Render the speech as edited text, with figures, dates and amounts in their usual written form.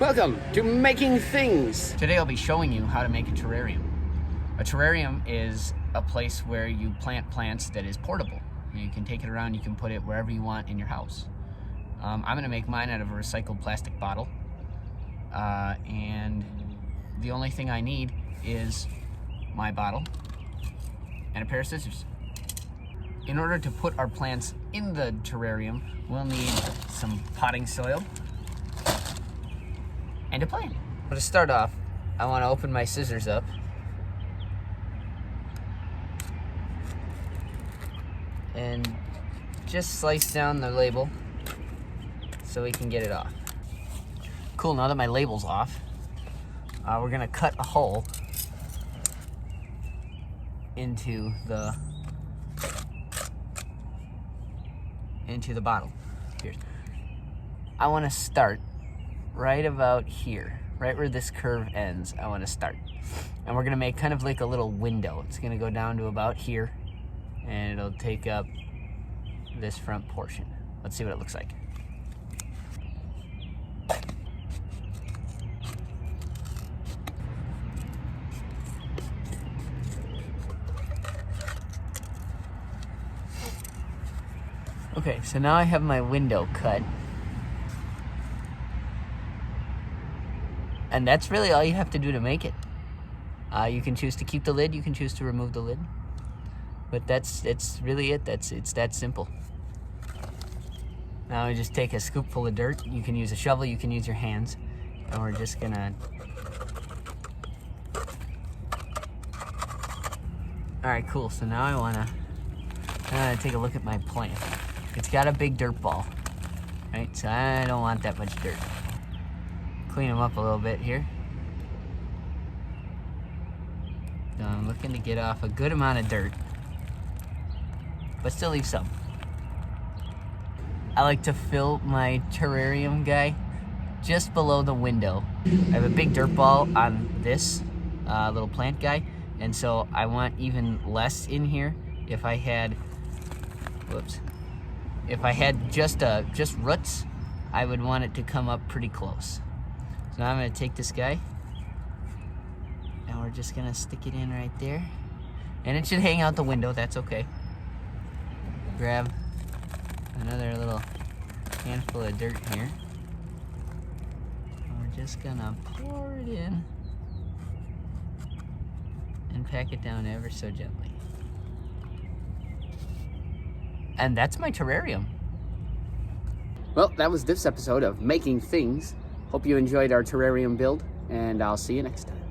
Welcome to Making Things. Today I'll be showing you how to make a terrarium. A terrarium is a place where you plant plants that is portable. You can take it around, you can put it wherever you want in your house. I'm going to make mine out of a recycled plastic bottle. And the only thing I need is my bottle and a pair of scissors. In order to put our plants in the terrarium, we'll need some potting soil and a plant. To start off, I want to open my scissors up. And just slice down the label so we can get it off. Cool, now that my label's off, we're gonna cut a hole into the bottle. Here. I want to start right about here, right where this curve ends. I want to start, and we're gonna make kind of like a little window. It's gonna go down to about here, and it'll take up this front portion. Let's see what it looks like. Okay, so now I have my window cut. And that's really all you have to do to make it. You can choose to keep the lid, you can choose to remove the lid. But it's really it. It's that simple. Now we just take a scoopful of dirt. You can use a shovel, you can use your hands. And we're just gonna... Alright, cool. So now I wanna take a look at my plant. It's got a big dirt ball, right? So I don't want that much dirt. Clean them up a little bit here. So I'm looking to get off a good amount of dirt, but still leave some. I like to fill my terrarium guy just below the window. I have a big dirt ball on this little plant guy, and so I want even less in here. If I had, if I had just roots, I would want it to come up pretty close. So now I'm gonna take this guy, and we're just gonna stick it in right there. And it should hang out the window, that's okay. Grab another little handful of dirt here. And we're just gonna pour it in and pack it down ever so gently. And that's my terrarium. Well, that was this episode of Making Things. Hope you enjoyed our terrarium build, and I'll see you next time.